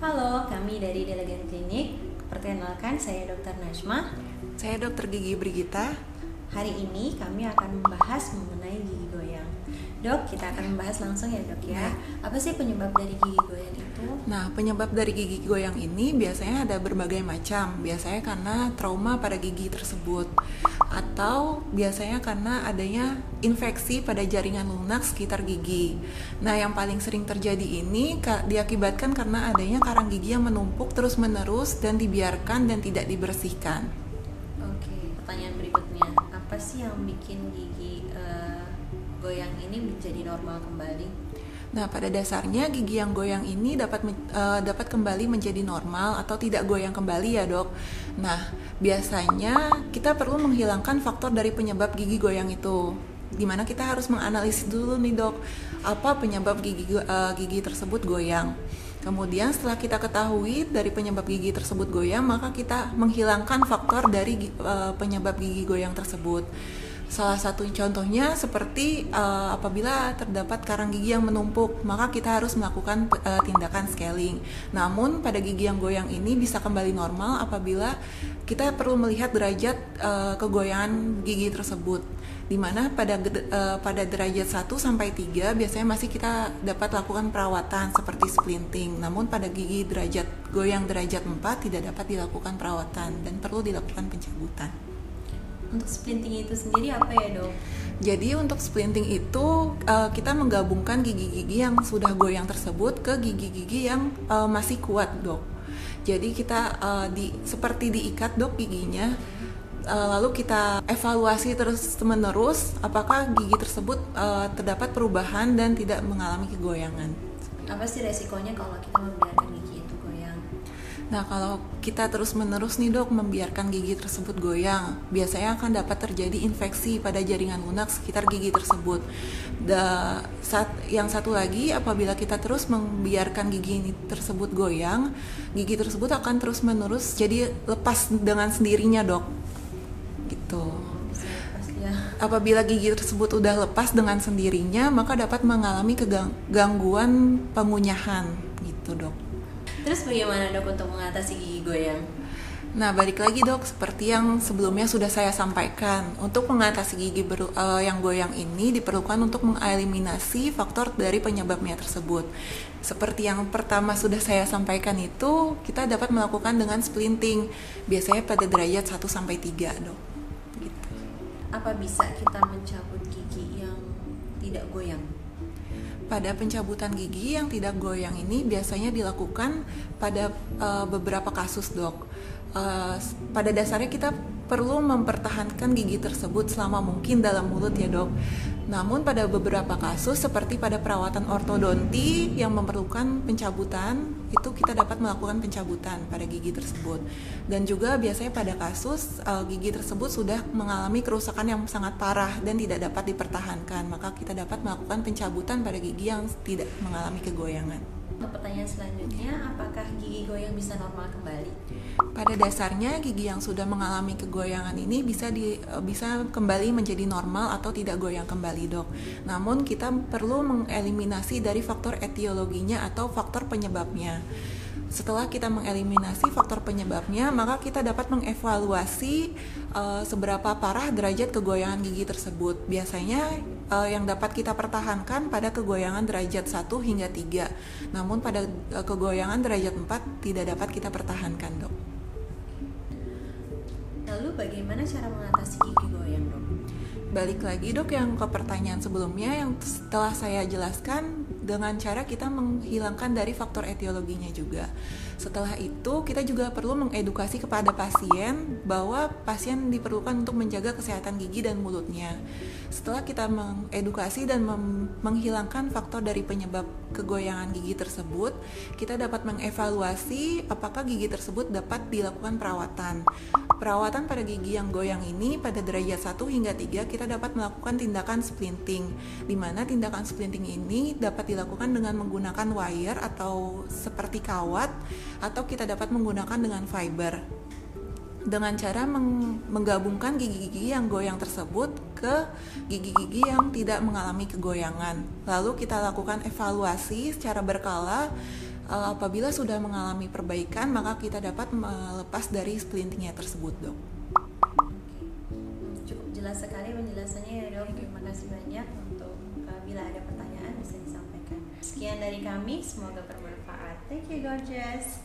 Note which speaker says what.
Speaker 1: Halo, kami dari Delegan Klinik. Perkenalkan, saya Dr. Najma.
Speaker 2: Saya Dokter Gigi Brigita.
Speaker 1: Hari ini kami akan membahas mengenai gigi goyang. Dok, kita akan membahas langsung ya dok ya. Apa sih penyebab dari gigi goyang itu?
Speaker 2: Nah, penyebab dari gigi goyang ini biasanya ada berbagai macam. Biasanya karena trauma pada gigi tersebut, atau biasanya karena adanya infeksi pada jaringan lunak sekitar gigi. Nah, yang paling sering terjadi ini diakibatkan karena adanya karang gigi yang menumpuk terus-menerus dan dibiarkan dan tidak dibersihkan.
Speaker 1: Oke, pertanyaan berikutnya. Apa sih yang bikin gigi goyang ini menjadi normal kembali?
Speaker 2: Nah, pada dasarnya gigi yang goyang ini dapat kembali menjadi normal atau tidak goyang kembali ya dok. Nah, biasanya kita perlu menghilangkan faktor dari penyebab gigi goyang itu. Dimana kita harus menganalisis dulu nih dok, apa penyebab gigi tersebut goyang. Kemudian setelah kita ketahui dari penyebab gigi tersebut goyang, maka kita menghilangkan faktor dari penyebab gigi goyang tersebut. Salah satu contohnya seperti apabila terdapat karang gigi yang menumpuk, maka kita harus melakukan tindakan scaling. Namun pada gigi yang goyang ini bisa kembali normal apabila kita perlu melihat derajat kegoyangan gigi tersebut. Di mana pada derajat 1 sampai 3 biasanya masih kita dapat lakukan perawatan seperti splinting. Namun pada gigi goyang derajat 4 tidak dapat dilakukan perawatan dan perlu dilakukan pencabutan.
Speaker 1: Untuk splinting itu sendiri apa ya dok?
Speaker 2: Jadi untuk splinting itu kita menggabungkan gigi-gigi yang sudah goyang tersebut ke gigi-gigi yang masih kuat dok. Jadi kita seperti diikat dok giginya, lalu kita evaluasi terus-menerus apakah gigi tersebut terdapat perubahan dan tidak mengalami kegoyangan.
Speaker 1: Apa sih resikonya kalau kita membiarkan gigi itu goyang?
Speaker 2: Nah, kalau kita terus-menerus nih dok membiarkan gigi tersebut goyang, biasanya akan dapat terjadi infeksi pada jaringan lunak sekitar gigi tersebut. Yang satu lagi, apabila kita terus membiarkan gigi tersebut goyang, gigi tersebut akan terus-menerus jadi lepas dengan sendirinya dok. Gitu. Apabila gigi tersebut udah lepas dengan sendirinya, maka dapat mengalami gangguan pengunyahan gitu dok.
Speaker 1: Terus bagaimana dok untuk mengatasi gigi goyang?
Speaker 2: Nah, balik lagi dok, seperti yang sebelumnya sudah saya sampaikan, untuk mengatasi gigi yang goyang ini diperlukan untuk mengeliminasi faktor dari penyebabnya tersebut. Seperti yang pertama sudah saya sampaikan itu, kita dapat melakukan dengan splinting, biasanya pada derajat 1 sampai 3 dok. Gitu.
Speaker 1: Apa bisa kita mencabut gigi yang tidak goyang?
Speaker 2: Pada pencabutan gigi yang tidak goyang ini biasanya dilakukan pada beberapa kasus dok. Pada dasarnya kita perlu mempertahankan gigi tersebut selama mungkin dalam mulut ya dok. Namun pada beberapa kasus seperti pada perawatan ortodonti yang memerlukan pencabutan, itu kita dapat melakukan pencabutan pada gigi tersebut. Dan juga biasanya pada kasus gigi tersebut sudah mengalami kerusakan yang sangat parah dan tidak dapat dipertahankan, maka kita dapat melakukan pencabutan pada gigi yang tidak mengalami kegoyangan.
Speaker 1: Untuk pertanyaan selanjutnya, apakah gigi goyang bisa normal kembali?
Speaker 2: Pada dasarnya gigi yang sudah mengalami kegoyangan ini bisa kembali menjadi normal atau tidak goyang kembali dok. Namun kita perlu mengeliminasi dari faktor etiologinya atau faktor penyebabnya. Setelah kita mengeliminasi faktor penyebabnya, maka kita dapat mengevaluasi seberapa parah derajat kegoyangan gigi tersebut. Biasanya yang dapat kita pertahankan pada kegoyangan derajat 1 hingga 3. Namun pada kegoyangan derajat 4 tidak dapat kita pertahankan, dok.
Speaker 1: Lalu bagaimana cara mengatasi gigi goyang, dok?
Speaker 2: Balik lagi dok yang ke pertanyaan sebelumnya yang setelah saya jelaskan, dengan cara kita menghilangkan dari faktor etiologinya juga. Setelah itu kita juga perlu mengedukasi kepada pasien bahwa pasien diperlukan untuk menjaga kesehatan gigi dan mulutnya. Setelah kita mengedukasi dan menghilangkan faktor dari penyebab kegoyangan gigi tersebut, kita dapat mengevaluasi apakah gigi tersebut dapat dilakukan perawatan. Perawatan pada gigi yang goyang ini pada derajat 1 hingga 3 kita dapat melakukan tindakan splinting, di mana tindakan splinting ini dapat dilakukan dengan menggunakan wire atau seperti kawat, atau kita dapat menggunakan dengan fiber. Dengan cara menggabungkan gigi-gigi yang goyang tersebut ke gigi-gigi yang tidak mengalami kegoyangan. Lalu kita lakukan evaluasi secara berkala Apabila sudah mengalami perbaikan, maka kita dapat melepas dari splintingnya tersebut, dok.
Speaker 1: Cukup jelas sekali penjelasannya ya dok. Terima kasih banyak. Untuk bila ada pertanyaan bisa disampaikan. Sekian dari kami, semoga bermanfaat. Thank you gorgeous.